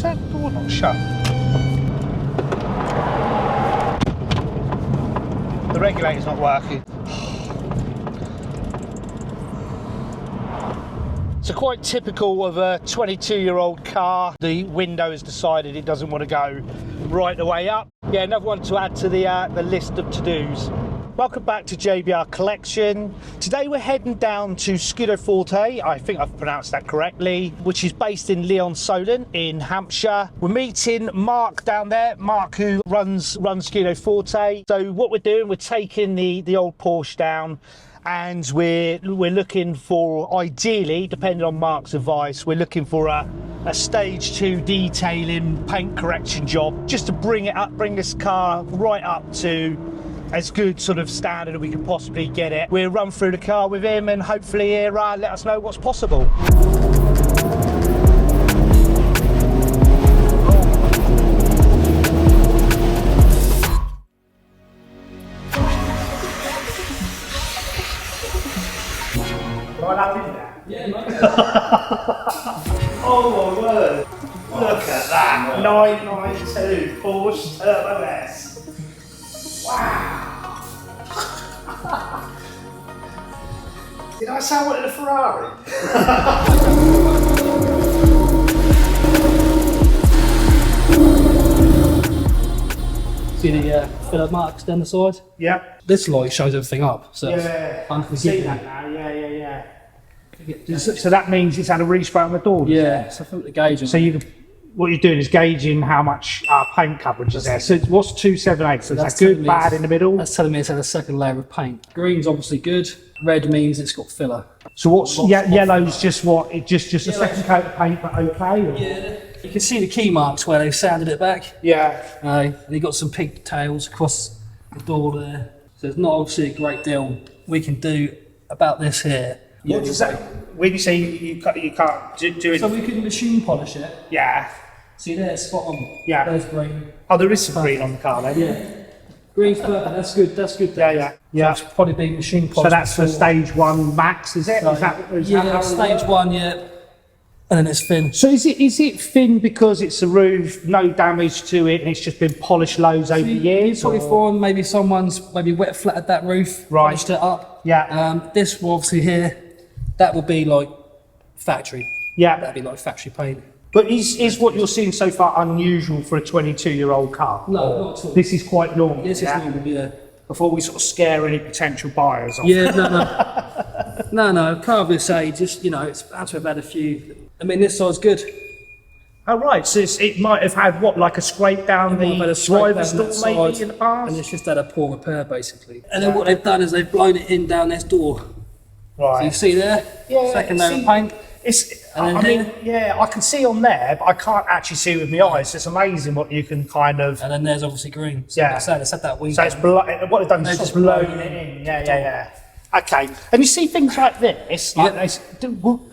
that door not shut? The regulator's not working. So quite typical of a 22-year-old car. The window has decided it doesn't want to go right the way up. Yeah, another one to add to the list of to-dos. Welcome back to JBR Collection. Today we're heading down to Scudo Forte, I think I've pronounced that correctly, which is based in Lee-on-the-Solent in Hampshire. We're meeting Mark down there, Mark who runs Scudo Forte. So what we're doing, we're taking the old Porsche down, and we're looking for, ideally, depending on Mark's advice, we're looking for a stage 2 detailing paint correction job, just to bring it up, bring this car right up to as good sort of standard as we can possibly get it. We'll run through the car with him and hopefully he'll let us know what's possible. Yeah, Oh my word! Look at that! 992 Porsche Turbo S. Wow! Did I say I wanted a Ferrari? See the filler marks down the side? Yeah. This light shows everything up, so Yeah. I'm See that now? Yeah. So that means it's had a respray on the door. Yeah, so I think the gauge. So what you're doing is gauging how much paint coverage is there. So what's 278? So that's good, bad in the middle. That's telling me it's had a second layer of paint. Green's obviously good. Red means it's got filler. So what's yellow's just what? It just a second coat of paint, but okay. Or? Yeah. You can see the key marks where they've sanded it back. Yeah. You've got some pigtails across the door there. So it's not obviously a great deal we can do about this here. What does that? When you say you can't do it? So we can machine polish it. Yeah. See there, spot on. Yeah. There's green. Oh, there is some green on the car then. Yeah. Green's perfect. That's good. That's good. Yeah. So it's probably being machine polished. So that's for stage 1 max, is it? So, is that yeah, stage 1, yeah. And then it's thin. So is it thin because it's a roof, no damage to it, and it's just been polished loads over the years? Probably foreign, maybe someone's wet flatted that roof, right, polished it up. Yeah. This will obviously here, that would be like factory. Yeah. That'd be like factory paint. But is what you're seeing so far unusual for a 22-year-old car? No, not at all. This is quite normal. This is normal, yeah. Before we sort of scare any potential buyers off. Yeah, no, car of this age, just, it's had to have had a few. I mean, this side's good. Oh right, so it might have had what, like a scrape down the driver's door maybe in the past? And it's just had a poor repair basically. And then what they've done is they've blown it in down this door. Right. So you see there? Yeah. Second layer of paint. I can see on there, but I can't actually see with my eyes. It's amazing what you can kind of. And then there's obviously green. So Yeah. it's had that wing. So it's what they've done is just blown it in. Yeah. Okay. And you see things like this. Like this,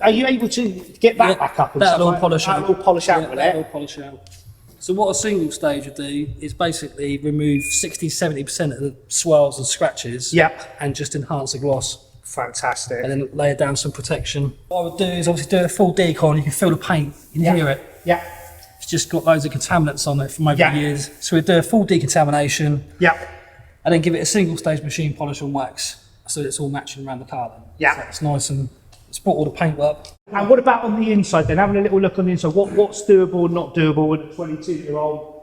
are you able to get that back up? And that'll all polish out. That'll all polish out with that'll it. all polish out. So what a single stage would do is basically remove 60-70% of the swirls and scratches. Yep. And just enhance the gloss. Fantastic. And then layer down some protection. What I would do is obviously do a full decon. You can feel the paint, you can hear it. Yeah. It's just got loads of contaminants on it from over the years. So we do a full decontamination. Yeah. And then give it a single stage machine polish and wax. So it's all matching around the car then. Yeah. So it's nice and it's brought all the paint up. And what about on the inside then? Having a little look on the inside. What's doable, not doable with a 22-year-old?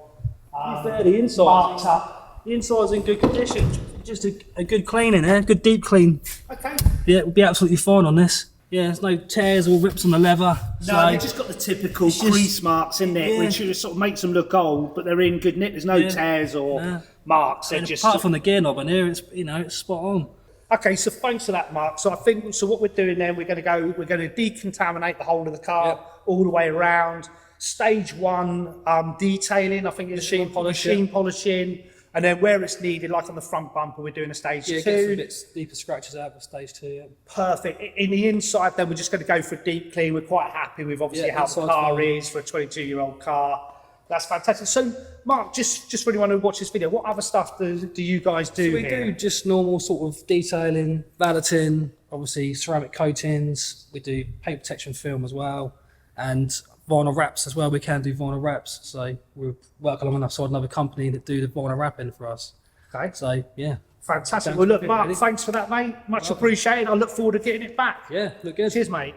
The inside. Marked up. The inside's in good condition. Just a good clean in there, good deep clean. Okay. Yeah, it will be absolutely fine on this. Yeah, there's no tears or rips on the leather. No, they've just got the typical crease marks in there, which just sort of makes them look old, but they're in good nick. There's no tears or marks. They're just apart from the gear knob in here, it's it's spot on. Okay, so thanks for that, Mark. So I think what we're doing then, we're going to decontaminate the whole of the car all the way around. Stage 1 detailing, I think, is machine polishing. And then where it's needed, like on the front bumper, we're doing a stage 2. Yeah, get some bits deeper scratches out of stage 2, yeah. Perfect. In the inside, then, we're just going to go for a deep clean. We're quite happy with, obviously, how the car is for a 22-year-old car. That's fantastic. So, Mark, just for anyone who watches this video, what other stuff do you guys do We do just normal sort of detailing, valeting, obviously ceramic coatings. We do paint protection film as well. And vinyl wraps as well. We can do vinyl wraps. So we work alongside another company that do the vinyl wrapping for us. Okay. So yeah. Fantastic. Sounds Well, look, good, Mark, really. thanks for that, mate. Much appreciated. I look forward to getting it back. Yeah, look good. Cheers, mate.